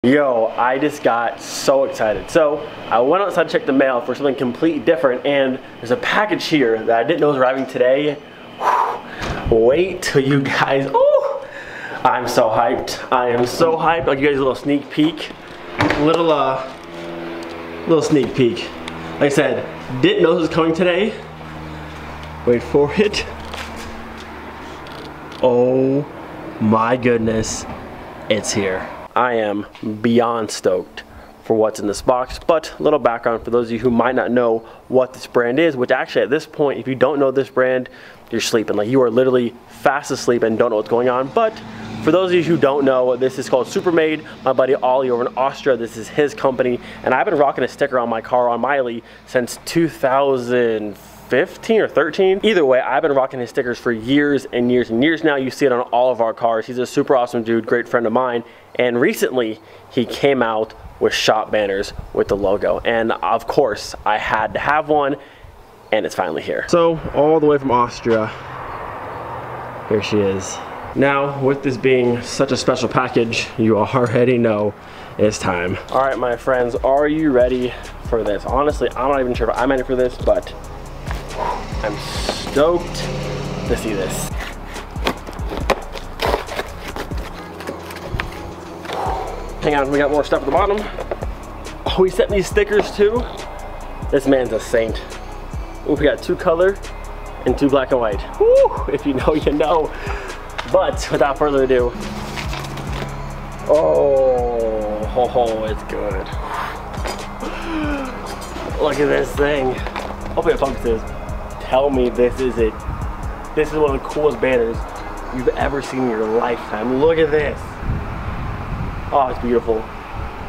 Yo, I just got so excited. So I went outside to check the mail for something completely different, and there's a package here that I didn't know was arriving today. Wait till you guys, oh, I'm so hyped. I am so hyped. I'll give you guys a little sneak peek. Little sneak peek. Like I said, didn't know this was coming today. Wait for it. Oh my goodness, it's here. I am beyond stoked for what's in this box, but a little background for those of you who might not know what this brand is, which actually at this point, if you don't know this brand, you're sleeping. Like, you are literally fast asleep and don't know what's going on. But for those of you who don't know, this is called Supermade. My buddy Ollie over in Austria, this is his company, and I've been rocking a sticker on my car on Miley since 2015 or 13. Either way, I've been rocking his stickers for years and years and years now. You see it on all of our cars. He's a super awesome dude, great friend of mine. And recently, he came out with shop banners with the logo. And of course, I had to have one, and it's finally here. So, all the way from Austria, here she is. Now, with this being such a special package, you already know it's time. All right, my friends, are you ready for this? Honestly, I'm not even sure if I'm ready for this, but I'm stoked to see this. Hang on, we got more stuff at the bottom. Oh, we sent these stickers too. This man's a saint. Ooh, we got 2 color and 2 black and white. Woo, if you know, you know. But without further ado, oh, it's good. Look at this thing. Hopefully it focuses. Tell me this is it. This is one of the coolest banners you've ever seen in your lifetime. Look at this. Oh, it's beautiful.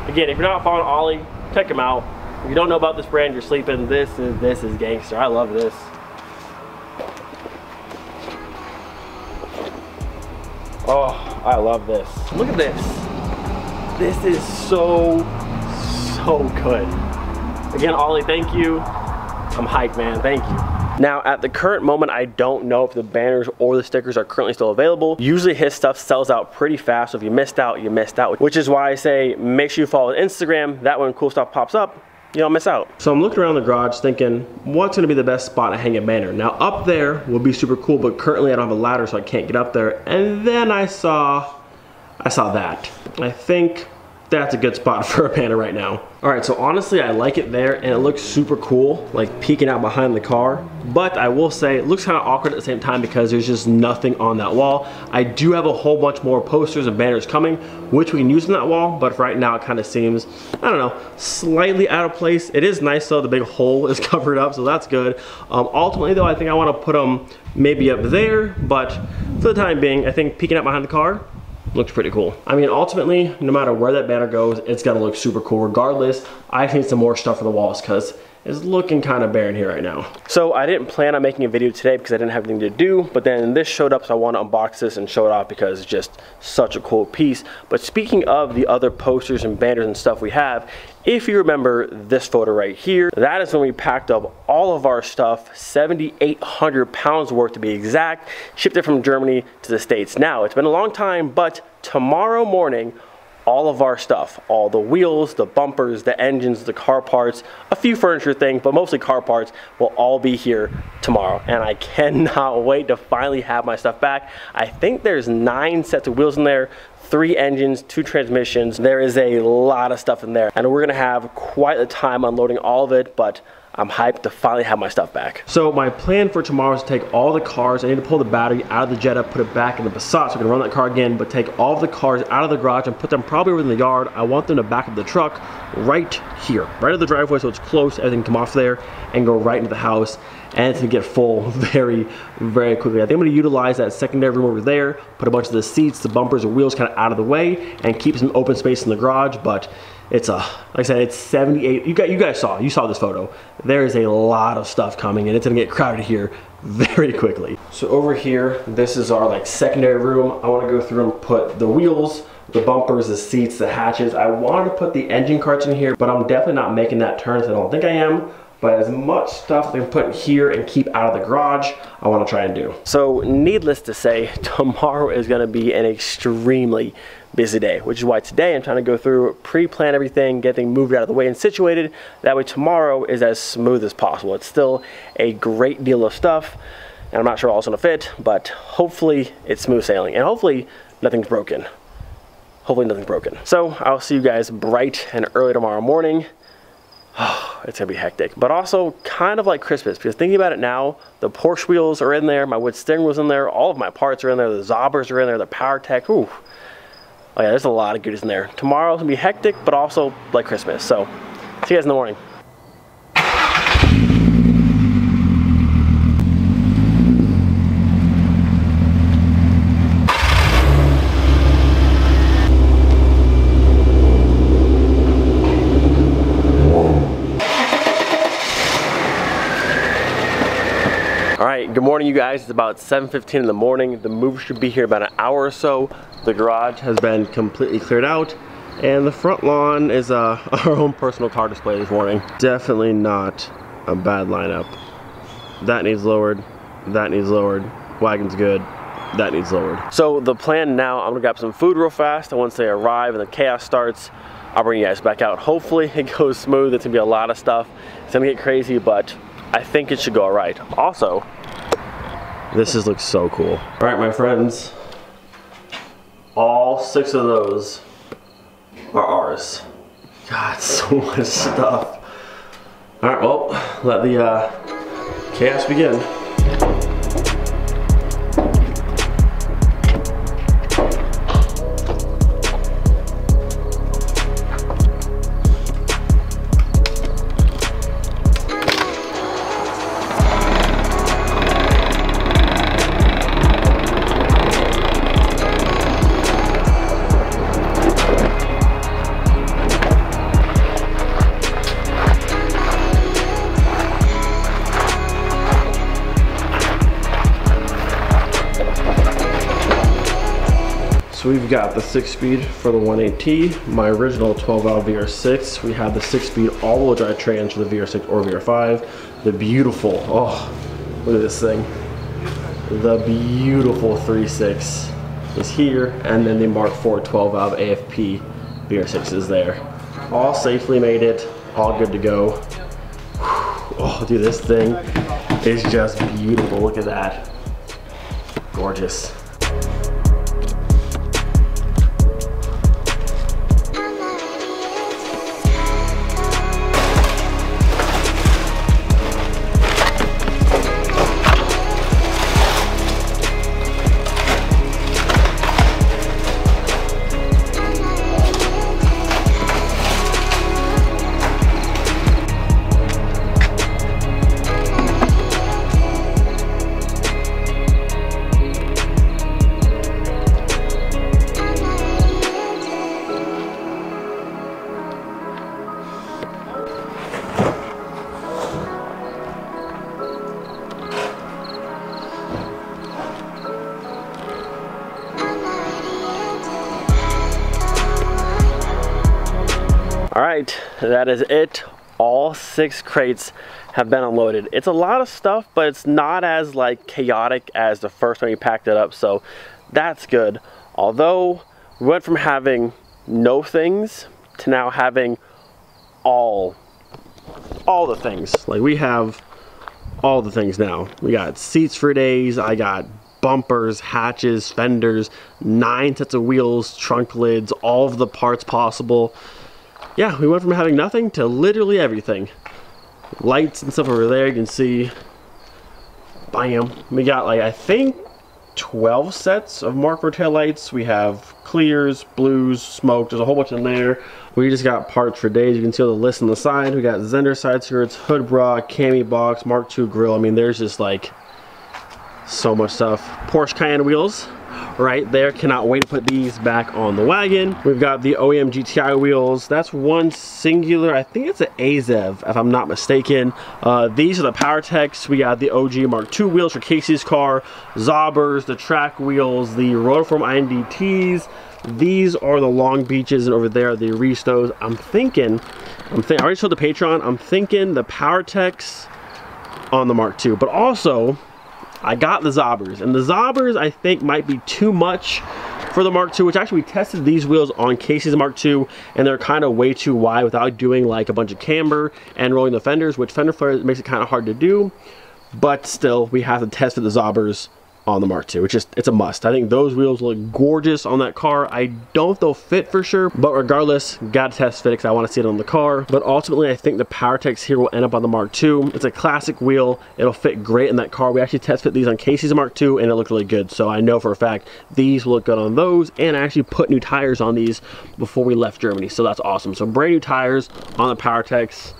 Again, if you're not following Ollie, check him out. If you don't know about this brand, you're sleeping. This is gangster. I love this. Oh, I love this. Look at this. This is so good. Again, Ollie, thank you. I'm hyped, man. Thank you. Now, at the current moment, I don't know if the banners or the stickers are currently still available. Usually his stuff sells out pretty fast, so if you missed out, you missed out. Which is why I say make sure you follow Instagram. That way when cool stuff pops up, you don't miss out. So I'm looking around the garage thinking, what's gonna be the best spot to hang a banner? Now, up there would be super cool, but currently I don't have a ladder, so I can't get up there. And then I saw that. I think that's a good spot for a banner right now. All right, so honestly, I like it there, and it looks super cool, like peeking out behind the car. But I will say, it looks kind of awkward at the same time because there's just nothing on that wall. I do have a whole bunch more posters and banners coming, which we can use on that wall, but right now it kind of seems, I don't know, slightly out of place. It is nice though, the big hole is covered up, so that's good. Ultimately though, I think I want to put them maybe up there, but for the time being, I think peeking out behind the car looks pretty cool. I mean, ultimately, no matter where that banner goes, it's gonna look super cool. Regardless, I need some more stuff for the walls because it's looking kind of barren here right now. So I didn't plan on making a video today because I didn't have anything to do, but then this showed up, so I want to unbox this and show it off because it's just such a cool piece. But speaking of the other posters and banners and stuff we have, if you remember this photo right here, that is when we packed up all of our stuff, 7,800 pounds worth to be exact, shipped it from Germany to the States. Now, it's been a long time, but tomorrow morning, all of our stuff, all the wheels, the bumpers, the engines, the car parts, a few furniture things, but mostly car parts, will all be here tomorrow. And I cannot wait to finally have my stuff back. I think there's 9 sets of wheels in there, 3 engines, 2 transmissions. There is a lot of stuff in there, and we're gonna have quite a time unloading all of it, but I'm hyped to finally have my stuff back. So my plan for tomorrow is to take all the cars. I need to pull the battery out of the Jetta, put it back in the Passat, so I can run that car again, but take all of the cars out of the garage and put them probably over in the yard. I want them to back up the truck right here, right at the driveway, so it's close, everything can come off there and go right into the house, and it's gonna get full very, very quickly. I think I'm gonna utilize that secondary room over there, put a bunch of the seats, the bumpers, and wheels kind of out of the way, and keep some open space in the garage, but it's like I said, it's 78, you guys saw this photo. There is a lot of stuff coming and it's gonna get crowded here very quickly. So over here, this is our like secondary room. I wanna go through and put the wheels, the bumpers, the seats, the hatches. I wanted to put the engine carts in here, but I'm definitely not making that turn, so I don't think I am. but as much stuff they can put here and keep out of the garage, I want to try and do. So needless to say, tomorrow is going to be an extremely busy day, which is why today I'm trying to go through, pre-plan everything, get things moved out of the way and situated. That way tomorrow is as smooth as possible. It's still a great deal of stuff, and I'm not sure all it's going to fit, but hopefully it's smooth sailing, and hopefully nothing's broken. Hopefully nothing's broken. So I'll see you guys bright and early tomorrow morning. Oh, it's gonna be hectic, but also kind of like Christmas, because thinking about it now, the Porsche wheels are in there, my wood steering wheel's in there, all of my parts are in there, the Zobbers are in there, the Power Tech, ooh. Oh yeah, there's a lot of goodies in there. Tomorrow's gonna be hectic, but also like Christmas. So, see you guys in the morning. Alright, good morning you guys. It's about 7:15 in the morning. The move should be here about an hour or so. The garage has been completely cleared out, and the front lawn is our own personal car display this morning. Definitely not a bad lineup. That needs lowered, that needs lowered, wagon's good, that needs lowered. So the plan now, I'm gonna grab some food real fast, and once they arrive and the chaos starts, I'll bring you guys back out. Hopefully it goes smooth. It's gonna be a lot of stuff. It's gonna get crazy, but I think it should go all right. Also, this looks so cool. All right, my friends, all 6 of those are ours. God, so much stuff. All right, well, let the chaos begin. So we've got the 6-speed for the 1.8T, my original 12-valve VR6. We have the 6-speed all-wheel drive trans for the VR6 or VR5. The beautiful, oh, look at this thing. The beautiful 3.6 is here, and then the Mark IV 12-valve AFP VR6 is there. All safely made it, all good to go. Oh, dude, this thing is just beautiful. Look at that. Gorgeous. Alright, that is it. All 6 crates have been unloaded. It's a lot of stuff, but it's not as like chaotic as the first time we packed it up, so that's good. Although we went from having no things to now having all the things. Like, we have all the things now. We got seats for days, I got bumpers, hatches, fenders, 9 sets of wheels, trunk lids, all of the parts possible. Yeah, we went from having nothing to literally everything. Lights and stuff over there, you can see. Bam. We got, like, I think 12 sets of Mark IV tail lights. We have clears, blues, smoke. There's a whole bunch in there. We just got parts for days. You can see all the lists on the side. We got Zender side skirts, hood bra, cami box, Mark II grill. I mean, there's just like so much stuff. Porsche Cayenne wheels right there. Cannot wait to put these back on the wagon. We've got the OEM GTI wheels. That's one singular, I think it's an AZEV if I'm not mistaken. These are the Power Techs. We got the OG Mark II wheels for Casey's car, Zobbers, the track wheels, the Rotoform INDTs, These are the Long Beaches, and over there are the Aristos. I'm thinking, I already showed the Patreon, I'm thinking the PowerTechs on the Mark II, but also I got the Zobbers, and the Zobbers I think might be too much for the Mark II, which actually we tested these wheels on Casey's Mark II, and they're kind of way too wide without doing like a bunch of camber and rolling the fenders, which fender flares makes it kind of hard to do, but still we have to test for the Zobbers on the Mark II. It's a must. I think those wheels look gorgeous on that car. I don't know if they'll fit for sure, but regardless, gotta test fit because I want to see it on the car. But ultimately, I think the PowerTechs here will end up on the Mark II. It's a classic wheel. It'll fit great in that car. We actually test fit these on Casey's Mark II, and it looked really good. So I know for a fact these will look good on those, and I actually put new tires on these before we left Germany. So that's awesome. So brand new tires on the PowerTechs.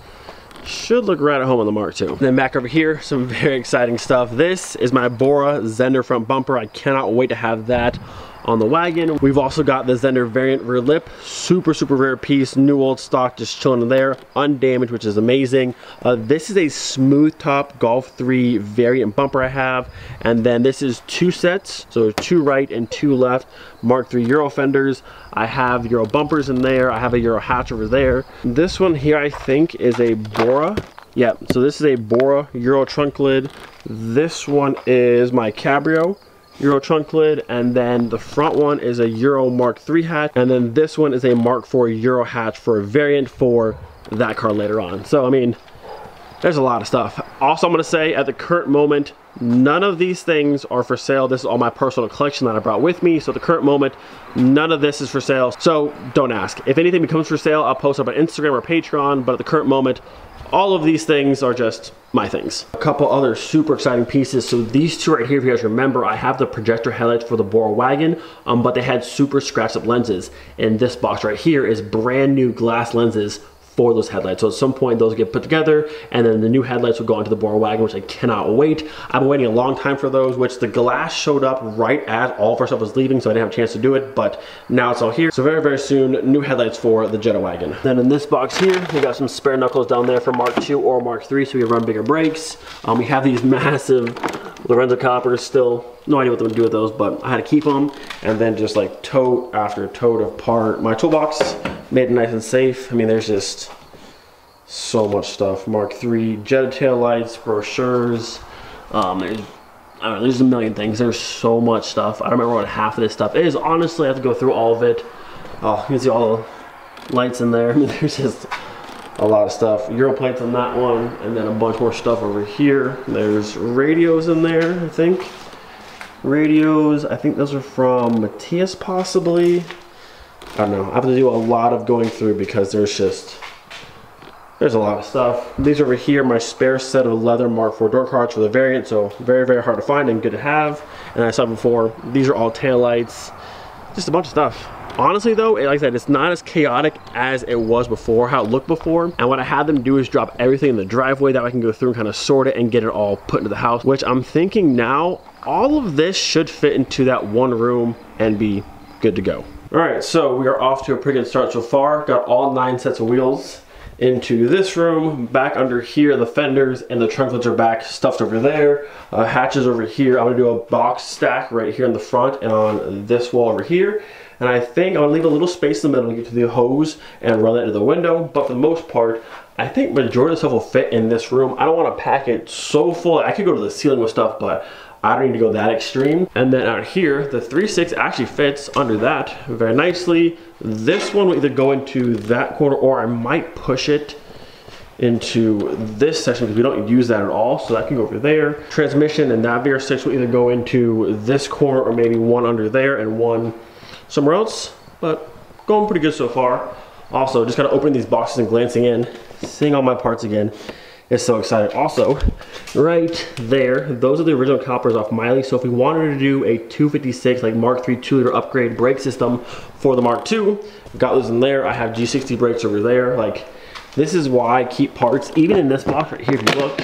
Should look right at home on the Mark II. Then back over here, some very exciting stuff. This is my Bora Zender front bumper. I cannot wait to have that on the wagon. We've also got the Zender variant rear lip, super rare piece, new old stock, just chilling in there, undamaged, which is amazing. This is a smooth top Golf 3 variant bumper I have, and then this is 2 sets, so 2 right and 2 left Mark III Euro fenders. I have Euro bumpers in there. I have a Euro hatch over there. This one here I think is a Bora. Yeah, so this is a Bora Euro trunk lid. This one is my Cabrio Euro trunk lid, and then the front one is a Euro Mark III hatch, and then this one is a Mark IV Euro hatch for a variant for that car later on. So I mean, there's a lot of stuff. Also, I'm gonna say at the current moment, none of these things are for sale. This is all my personal collection that I brought with me. So at the current moment, none of this is for sale. So don't ask. If anything becomes for sale, I'll post up on Instagram or Patreon, but at the current moment, all of these things are just my things. A couple other super exciting pieces. So these two right here, if you guys remember, I have the projector headlights for the Bora wagon, but they had super scratched up lenses. And this box right here is brand new glass lenses for those headlights. So at some point those get put together, and then the new headlights will go onto the Bora wagon, which I cannot wait. I've been waiting a long time for those, which the glass showed up right as all of our stuff was leaving, so I didn't have a chance to do it, but now it's all here. So very soon, new headlights for the Jetta wagon. Then in this box here, we got some spare knuckles down there for Mark II or Mark III, so we can run bigger brakes. We have these massive Lorenzo coppers still. No idea what I'm gonna do with those, but I had to keep them. And then just like tote after tote of part. My toolbox made it nice and safe. I mean, there's just so much stuff. Mark III Jetta tail lights, brochures. I don't know, there's a million things. There's so much stuff. I don't remember what half of this stuff is. Honestly, I have to go through all of it. Oh, you can see all the lights in there. I mean, there's just a lot of stuff. Euro plates on that one, and then a bunch more stuff over here. There's radios in there, I think. Radios, I think those are from Matthias possibly. I don't know. I have to do a lot of going through because there's a lot of stuff. These over here, my spare set of leather Mark IV door cards for the variant, so very hard to find and good to have. And I said before, these are all tail lights, just a bunch of stuff. Honestly though, like I said, it's not as chaotic as it was before, how it looked before. And what I had them do is drop everything in the driveway that I can go through and kind of sort it and get it all put into the house, which I'm thinking now, all of this should fit into that one room and be good to go. All right, so we are off to a pretty good start so far. Got all 9 sets of wheels into this room. Back under here, the fenders and the trunk lids are back, stuffed over there. Hatches over here. I'm gonna do a box stack right here in the front and on this wall over here. And I think I'm gonna leave a little space in the middle to get to the hose and run that into the window. But for the most part, I think majority of the stuff will fit in this room. I don't wanna pack it so full. I could go to the ceiling with stuff, but I don't need to go that extreme. And then out here, the 3.6 actually fits under that very nicely. This one will either go into that corner, or I might push it into this section because we don't use that at all, so that can go over there. Transmission and navigator 6 will either go into this corner, or maybe one under there and one somewhere else, but going pretty good so far. Also, just kind of opening these boxes and glancing in, seeing all my parts again. It's so exciting. Also, right there, those are the original calipers off Miley. So if we wanted to do a 256 like Mark III 2-liter upgrade brake system for the Mark II, got those in there. I have G60 brakes over there. Like, this is why I keep parts, even in this box right here, if you look,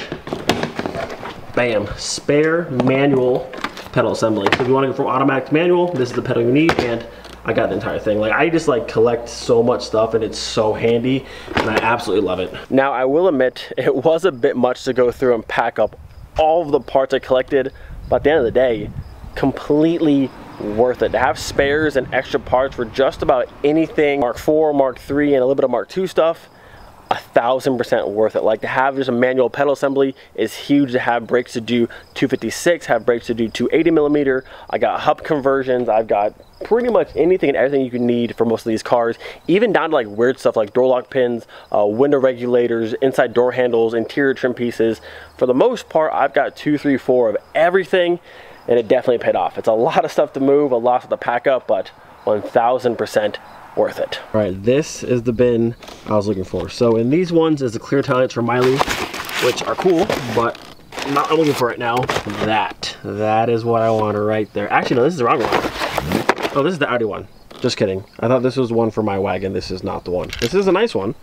bam, spare manual pedal assembly. So if you want to go from automatic to manual, this is the pedal you need, and I got the entire thing. Like, I just like collect so much stuff, and it's so handy, and I absolutely love it. Now, I will admit, it was a bit much to go through and pack up all of the parts I collected, but at the end of the day, completely worth it. To have spares and extra parts for just about anything, Mark IV, Mark III, and a little bit of Mark II stuff, 1000% worth it. Like, to have just a manual pedal assembly is huge. To have brakes to do 256, have brakes to do 280mm. I got hub conversions. I've got pretty much anything and everything you can need for most of these cars, even down to like weird stuff like door lock pins, window regulators, inside door handles, interior trim pieces. For the most part, I've got 2, 3, 4 of everything, and it definitely paid off. It's a lot of stuff to move, a lot of stuff to pack up, but 1000% worth it. All right, this is the bin I was looking for. So in these ones is the clear taillights for Miley, which are cool, but I'm not looking for it now. That is what I want right there. Actually, no, this is the wrong one. Oh, this is the Audi one. Just kidding. I thought this was one for my wagon. This is not the one. This is a nice one,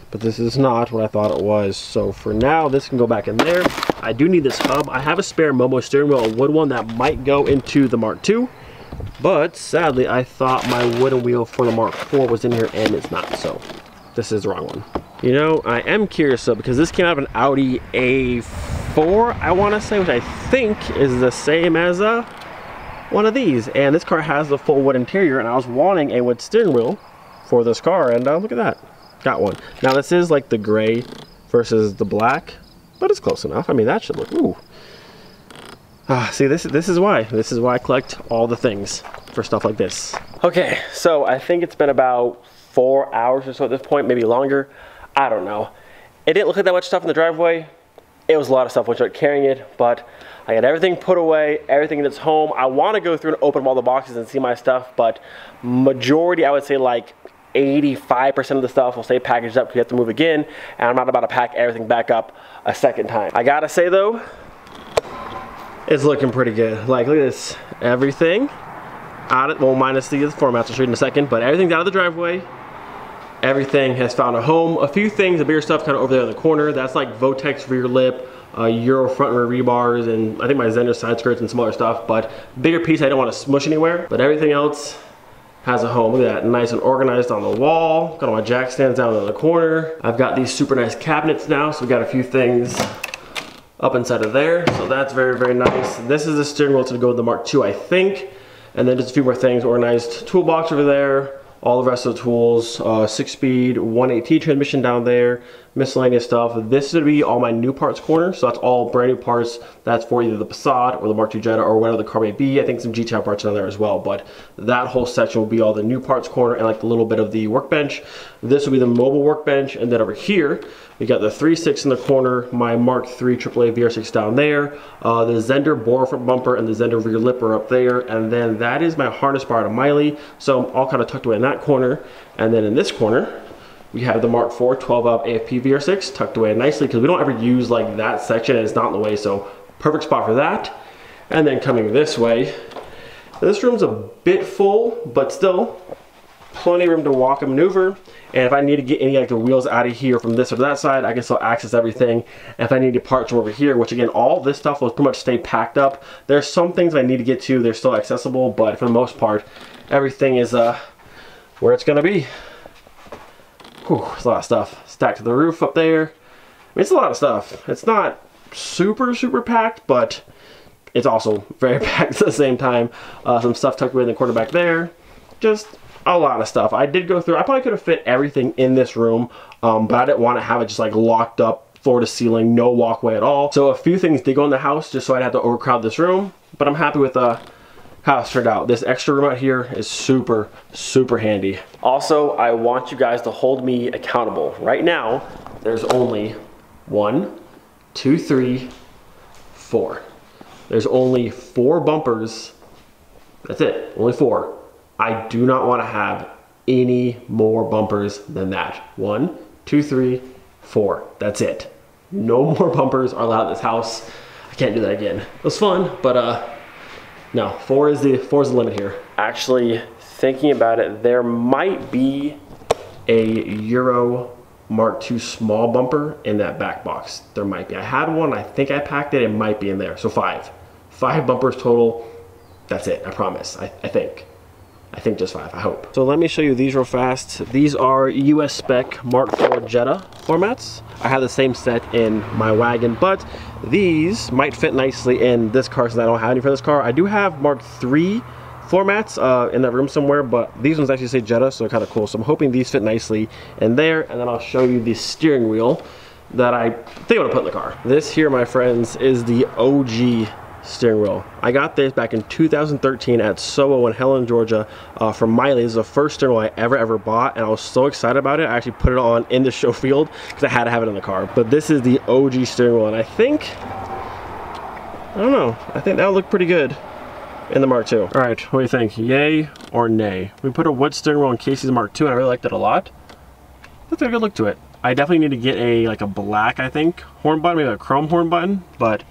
but this is not what I thought it was. So for now, this can go back in there. I do need this hub. I have a spare Momo steering wheel, a wood one that might go into the Mark II. But sadly, I thought my wooden wheel for the Mark IV was in here, and it's not. So this is the wrong one. You know, I am curious though, because this came out of an Audi A4, I want to say, which I think is the same as one of these. And this car has the full wood interior, and I was wanting a wood steering wheel for this car, and look at that, got one. Now this is like the gray versus the black, but it's close enough. I mean, that should look, ooh. See, this is why I collect all the things for stuff like this. Okay, so I think it's been about 4 hours or so at this point, maybe longer. I don't know. It didn't look like that much stuff in the driveway. It was a lot of stuff once you start carrying it, but I got everything put away, everything in its home. I want to go through and open all the boxes and see my stuff, but majority, I would say like 85% of the stuff will stay packaged up because you have to move again, and I'm not about to pack everything back up a second time. I gotta say though, it's looking pretty good. Like, look at this. Everything out of, well, minus the formats, I'll show you in a second, but everything's out of the driveway. Everything has found a home. A few things, the bigger stuff kind of over there in the corner. That's like Votex rear lip, Euro front and rear rebars, and I think my Zender side skirts and some other stuff, but bigger piece I don't want to smush anywhere. But everything else has a home. Look at that, nice and organized on the wall. Got all my jack stands down in the corner. I've got these super nice cabinets now, so we've got a few things up inside of there, so that's very, very nice. This is the steering wheel to go with the Mark II, I think. And then just a few more things, organized toolbox over there, all the rest of the tools, 6-speed, 180 transmission down there, miscellaneous stuff. This would be all my new parts corner, so that's all brand new parts. That's for either the Passat or the Mark II Jetta or whatever the car may be. I think some GTI parts down there as well, but that whole section will be all the new parts corner and like a little bit of the workbench. This will be the mobile workbench, and then over here, we got the 3.6 in the corner, my Mark III AAA VR6 down there, the Zender bore front bumper and the Zender rear lip are up there, and then that is my harness bar to Miley, so I'm all kind of tucked away in that corner. And then in this corner, we have the Mark IV 12-valve AFP VR6 tucked away nicely because we don't ever use like that section and it's not in the way, so perfect spot for that. And then coming this way, this room's a bit full, but still plenty of room to walk and maneuver. And if I need to get any like the wheels out of here from this or that side, I can still access everything. And if I need to parts from over here, which again, all this stuff will pretty much stay packed up. There's some things I need to get to, they're still accessible, but for the most part, everything is where it's gonna be. Whew, it's a lot of stuff. Stacked to the roof up there. I mean, it's a lot of stuff. It's not super, super packed, but it's also very packed at the same time. Some stuff tucked away in the corner back there. Just a lot of stuff. I did go through, I probably could have fit everything in this room, but I didn't want to have it just like locked up floor to ceiling, no walkway at all. So a few things did go in the house just so I'd have to overcrowd this room, but I'm happy with how it's turned out. This extra room out here is super, super handy. Also, I want you guys to hold me accountable. Right now, there's only 1, 2, 3, 4. There's only 4 bumpers. That's it, only 4. I do not want to have any more bumpers than that. 1, 2, 3, 4. That's it. No more bumpers are allowed in this house. I can't do that again. It was fun, but no, 4 is the limit here. Actually, thinking about it, there might be a Euro Mark II small bumper in that back box. There might be. I had one, I think I packed it, it might be in there. So 5. 5 bumpers total. That's it, I promise, I think. I think just 5, I hope. So let me show you these real fast. These are US spec Mark IV Jetta formats. I have the same set in my wagon, but these might fit nicely in this car since I don't have any for this car. I do have Mark III floor mats in that room somewhere, but these ones actually say Jetta, so they're kind of cool. So I'm hoping these fit nicely in there, and then I'll show you the steering wheel that I think I'm gonna put in the car. This here, my friends, is the OG steering wheel. I got this back in 2013 at Soho in Helen, Georgia from Miley. This is the first steering wheel I ever bought, and I was so excited about it. I actually put it on in the show field because I had to have it in the car. But this is the OG steering wheel, and I think, I don't know, I think that'll look pretty good in the Mark II. All right, what do you think? Yay or nay? We put a wood steering wheel in Casey's Mark II, and I really liked it a lot. That's a good look to it. I definitely need to get a black, I think, horn button, maybe a chrome horn button, but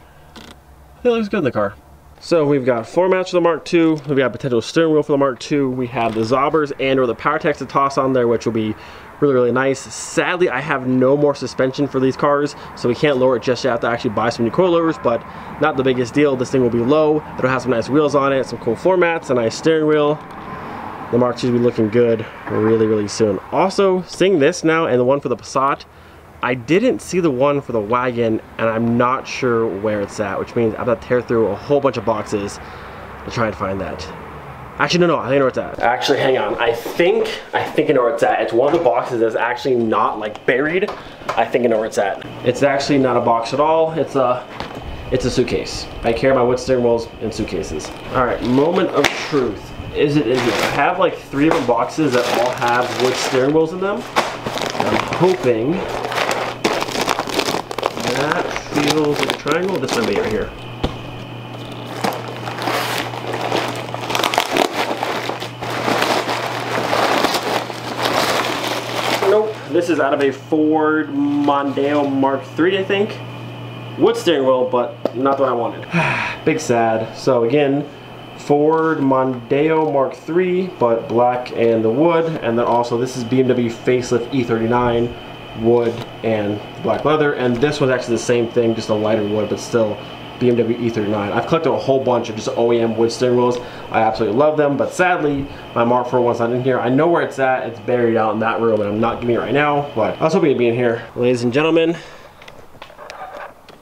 it looks good in the car. So we've got floor mats for the Mark II, we've got potential steering wheel for the Mark II, we have the Zobbers and or the PowerTech to toss on there, which will be really nice. Sadly, I have no more suspension for these cars, so we can't lower it just yet. I have to actually buy some new coilovers, but not the biggest deal. This thing will be low, it'll have some nice wheels on it, some cool floor mats, a nice steering wheel. The Mark II will be looking good really soon. Also, seeing this now and the one for the Passat, I didn't see the one for the wagon, and I'm not sure where it's at, which means I have to tear through a whole bunch of boxes to try and find that. Actually, no, I think I know where it's at. Actually, hang on. I think I know where it's at. It's one of the boxes that's actually not like buried. I think I know where it's at. It's actually not a box at all. It's a suitcase. I carry my wood steering wheels in suitcases. All right, moment of truth. Is it in here? I have like 3 different boxes that all have wood steering wheels in them. I'm hoping that feels like a triangle. This might be right here. Nope. This is out of a Ford Mondeo Mark III, I think. Wood steering wheel, but not the one I wanted. Big sad. So again, Ford Mondeo Mark III, but black and the wood, and then also this is BMW facelift E39, wood and black leather, and this one's actually the same thing, just a lighter wood, but still BMW E39. I've collected a whole bunch of just OEM wood steering wheels. I absolutely love them, but sadly, my Mark IV one's not in here. I know where it's at. It's buried out in that room, and I'm not getting it right now, but I was hoping it'd be in here. Ladies and gentlemen,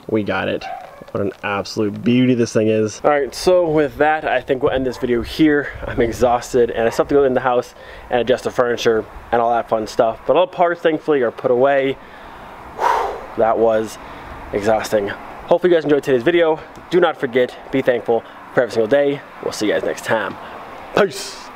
we got it. What an absolute beauty this thing is. All right, so with that, I think we'll end this video here. I'm exhausted, and I still have to go in the house and adjust the furniture and all that fun stuff. But all the parts, thankfully, are put away. Whew, that was exhausting. Hopefully you guys enjoyed today's video. Do not forget, be thankful for every single day. We'll see you guys next time. Peace.